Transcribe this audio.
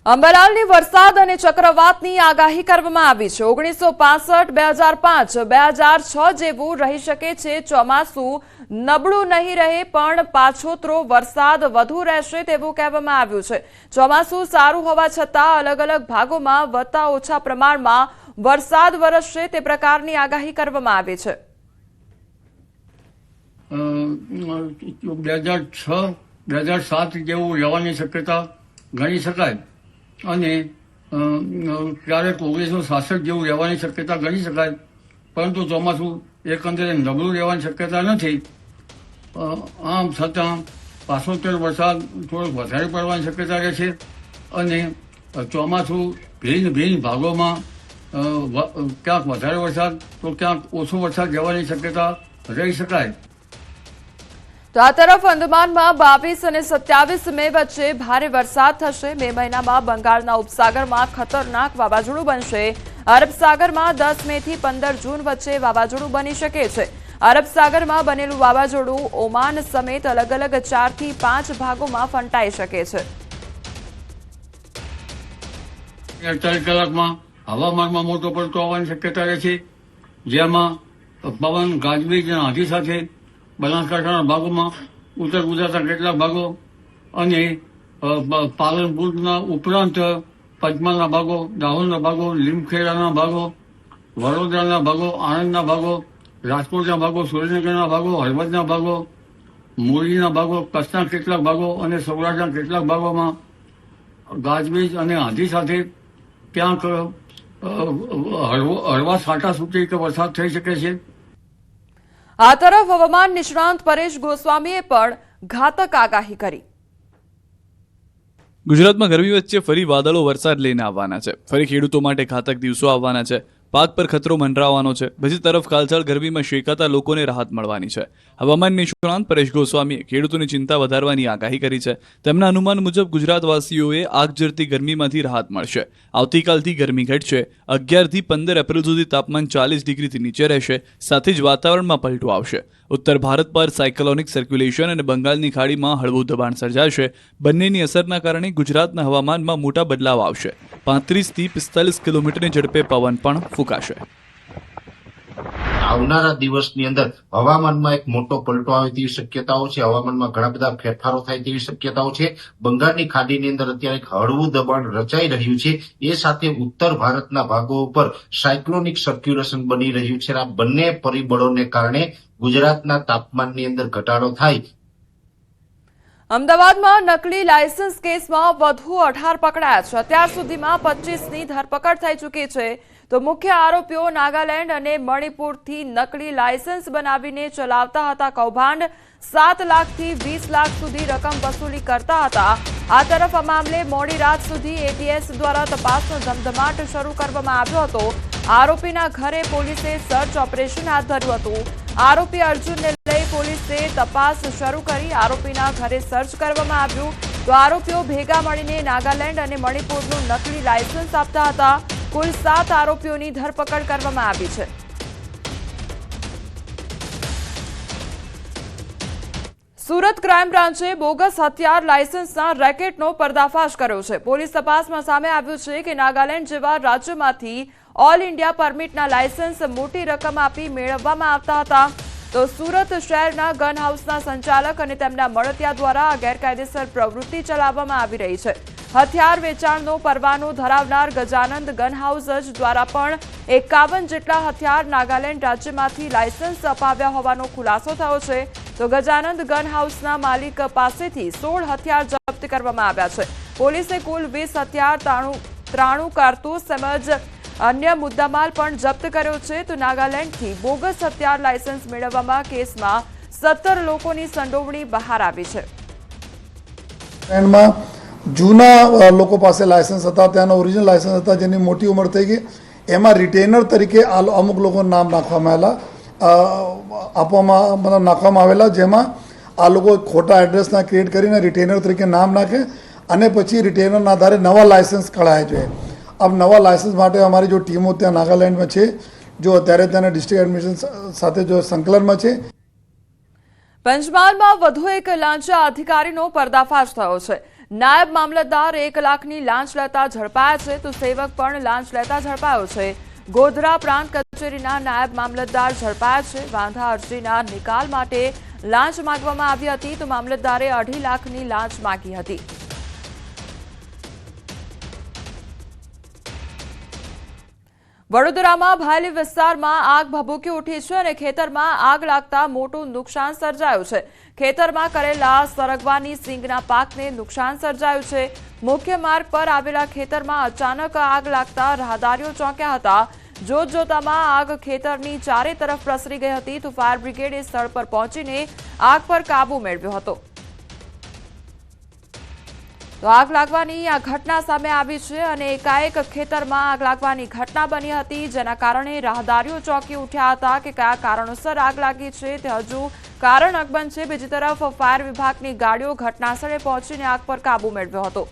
અંબાલાલની વરસાદ અને ચક્રવાતની આગાહી કરવામાં આવી છે। 1965, 2005, 2006 જેવું રહી શકે છે। ચોમાસું નબળું નહીં રહે પણ પાછોતરો વરસાદ વધુ રહેશે તેવું કહેવામાં આવ્યું છે। ચોમાસું સારું હોવા છતાં અલગ અલગ ભાગોમાં વત્તા ઓછા પ્રમાણમાં વરસાદ વરસશે તે પ્રકારની આગાહી કરવામાં આવી છે। 2006, 2007 જેવું રહેવાની શક્યતા ગણી શકાય અને ક્યારેક 1966 જેવું રહેવાની શક્યતા ગણી શકાય, પરંતુ ચોમાસું એકંદરે નબળું રહેવાની શક્યતા નથી। આમ છતાં પાછોતર વરસાદ થોડોક વધારે પડવાની શક્યતા રહે છે અને ચોમાસું ભિન્ન ભાગોમાં ક્યાંક વધારે વરસાદ તો ક્યાંક ઓછો વરસાદ રહેવાની શક્યતા રહી શકાય। તો આ તરફ અંદમાનમાં 22 અને 27 મે વચ્ચે ભારે વરસાદ થશે। મે મહિનામાં બંગાળના ઉપસાગરમાં ખતરનાક વાવાઝોડું બનશે। અરબ સાગરમાં 10 મે થી 15 જૂન વચ્ચે વાવાઝોડું બની શકે છે। અરબ સાગરમાં બનેલું વાવાઝોડું ઓમાન સમેત અલગ અલગ 4 થી 5 ભાગોમાં ફંટાઈ શકે છે। 48 કલાકમાં હવામાનમાં મોટો પલટો આવવાની શક્યતા રહે છે, જેમાં પવન, ગાજવીજ અને આંધી સાથે બનાસકાંઠાના ભાગોમાં, ઉત્તર ગુજરાતના કેટલાક ભાગો અને પાલનપુરના ઉપરાંત પંચમહાલના ભાગો, દાહોદના ભાગો, લીમખેડાના ભાગો, વડોદરાના ભાગો, આણંદના ભાગો, રાજકોટના ભાગો, સુરેન્દ્રનગરના ભાગો, હળવદના ભાગો, મોરબીના ભાગો, કચ્છના કેટલાક ભાગો અને સૌરાષ્ટ્રના કેટલાક ભાગોમાં ગાજવીજ અને આંધી સાથે ક્યાંક હળવા છાંટા છૂટી કે વરસાદ થઈ શકે છે। આ તરફ હવામાન નિષ્ણાંત પરેશ ગોસ્વામીએ પણ ઘાતક આગાહી કરી। ગુજરાતમાં ગરમી વચ્ચે ફરી વાદળો વરસાદ લઈને આવવાના છે। ફરી ખેડૂતો માટે ઘાતક દિવસો આવવાના છે। પાક પર ખતરો મંડરાવાનો છે। બીજી તરફ કાળઝાળ ગરમીમાં શેકાતા લોકોને રાહત મળવાની છે। હવામાન નિષ્ણાંત પરેશ ગોસ્વામીએ ખેડૂતોની ચિંતા વધારવાની આગાહી કરી છે। તેમના અનુમાન મુજબ ગુજરાતવાસીઓએ આગ ઝરતી ગરમીમાંથી રાહત મળશે। આવતીકાલથી ગરમી ઘટશે। 11 થી 15 એપ્રિલ સુધી તાપમાન 40 ડિગ્રીથી નીચે રહેશે। સાથે જ વાતાવરણમાં પલટો આવશે। ઉત્તર ભારત પર સાયક્લોનિક સર્ક્યુલેશન અને બંગાળની ખાડીમાં હળવું દબાણ સર્જાશે। બંનેની અસરના કારણે ગુજરાતના હવામાનમાં મોટા બદલાવ આવશે। 35 થી 45 કિલોમીટરની ઝડપે પવન પણ ફૂંકાશે। આવનારા દિવસની અંદર હવામાનમાં એક મોટો પલટો આવે તેવી શક્યતાઓ છે। હવામાનમાં ઘણા બધા ફેરફારો થાય તેવી શક્યતાઓ છે। બંગાળની ખાડીની અંદર અત્યારે એક હળવું દબાણ રચાઈ રહ્યું છે। એ સાથે ઉત્તર ભારતના ભાગો ઉપર સાયક્લોનિક સર્ક્યુલેશન બની રહ્યું છે। આ બંને પરિબળોને કારણે ગુજરાતના તાપમાનની અંદર ઘટાડો થાય। અમદાવાદમાં નકલી લાયસન્સ કેસમાં વધુ 18 પકડાયા છે। અત્યાર સુધીમાં 25ની ધરપકડ થઈ ચૂકી છે। તો મુખ્ય આરોપીઓ નાગાલેન્ડ અને મણિપુરથી નકલી લાયસન્સ બનાવીને ચલાવતા હતા કૌભાંડ। 7 લાખથી 20 લાખ સુધી રકમ વસૂલી કરતા હતા। આ તરફ આ મામલે મોડી રાત સુધી એટીએસ દ્વારા તપાસનો ધમધમાટ શરૂ કરવામાં આવ્યો હતો। આરોપીના ઘરે પોલીસે સર્ચ ઓપરેશન હાથ ધર્યું હતું। આરોપી અર્જુનને લઈ પોલીસે તપાસ શરૂ કરી। આરોપીના ઘરે સર્ચ કરવામાં આવ્યું તો આરોપીઓ ભેગા મળીને નાગાલેન્ડ અને મણિપુરનું નકલી લાયસન્સ આપતા હતા। કુલ 7 આરોપીઓની ધરપકડ કરવામાં આવી છે। સુરત ક્રાઇમ બ્રાન્ચે બોગસ હથિયાર લાયસન્સના રેકેટનો પર્દાફાશ કર્યો છે। પોલીસ તપાસમાં સામે આવ્યું છે કે નાગાલેન્ડ જેવા રાજ્યમાંથી ઓલ ઇન્ડિયા પરમિટના લાયસન્સ મોટી રકમ આપી મેળવવામાં આવતા હતા। તો સુરત શહેરના ગન હાઉસના સંચાલક અને તેમના મળતિયા દ્વારા આ ગેરકાયદેસર પ્રવૃત્તિ ચલાવવામાં આવી રહી છે। હથિયાર વેચાણનો પરવાનો ધરાવનાર ગજાનંદ ગન હાઉસ દ્વારા પણ 51 જેટલા હથિયાર નાગાલેન્ડ રાજ્યમાંથી લાયસન્સ અપાવ્યા હોવાનો ખુલાસો થયો છે। તો ગજાનંદ ગન હાઉસના માલિક પાસેથી 16 હથિયાર જપ્ત કરવામાં આવ્યા છે। પોલીસે કુલ 20 હથિયાર, 93 કારતૂસ તેમજ અન્ય મુદ્દામાલ પણ જપ્ત કર્યો છે। તો નાગાલેન્ડથી બોગસ હથિયાર લાયસન્સ મેળવવામાં કેસમાં 17 લોકોની સંડોવણી બહાર આવી છે। જૂના લોકો પાસે લાયસન્સ હતા, ત્યાંના ઓરિજિનલ લાયસન્સ હતા, જેની મોટી ઉંમર થઈ ગઈ, એમાં રિટેનર તરીકે અમુક લોકો નામ નાખવામાં આવેલા, જેમાં આ લોકો ખોટા એડ્રેસના ક્રિએટ કરીને રિટેનર તરીકે નામ નાખે અને પછી રિટેનરના આધારે નવા લાયસન્સ કઢાય છે। अब नवा लाइसेंस માટે हमारी जो टीमों ત્યાં નાગાલેન્ડમાં છે, जो અત્યારે ત્યાંના ડિસ્ટ્રિક્ટ એડમિનિસ્ટ્રેશન સાથે जो સંકલનમાં છે। પંચમહાલમાં વધુ એક લાંચા અધિકારીનો પર્દાફાશ થયો છે। નાયબ મામલતદાર 1 લાખની લાંચ લેતા ઝડપાયા છે તો સેવક પણ લાંચ લેતા ઝડપાયો છે. ગોધરા પ્રાંત કચેરીના નાયબ મામલતદાર ઝડપાયા છે. વાંધા અરજીના નિકાલ માટે લાંચ માંગવામાં આવી હતી તો મામલતદારે 2.5 લાખની લાંચ માંગી હતી. વડોદરામાં ભાયલી વિસ્તારમાં આગ ભભૂકી ઉઠી છે અને ખેતરમાં આગ લાગતા મોટું નુકસાન સર્જાયું છે. ખેતરમાં કરેલા સરગવાની સિંગના પાકને નુકસાન સર્જાયું છે. મુખ્ય માર્ગ પર આવેલા ખેતરમાં અચાનક આગ લાગતા રાહદારીઓ ચોંક્યા હતા. જોતજોતામાં આગ ખેતરની ચારે તરફ પ્રસરી ગઈ હતી તો ફાયર બ્રિગેડે સ્થળ પર પહોંચીને આગ પર કાબુ મેળવ્યો હતો. તો આગ લાગવાની આ ઘટના સામે આવી છે અને એકાએક ખેતરમાં આગ લાગવાની ઘટના બની હતી જેના કારણે રાહદારીઓ ચોંકી ઉઠ્યા હતા કે કયા કારણોસર આગ લાગી છે તે હજુ કારણ અકબંધ છે. બીજી તરફ ફાયર વિભાગની ગાડીઓ ઘટનાસ્થળે પહોંચીને આગ પર કાબુ મેળવ્યો હતો.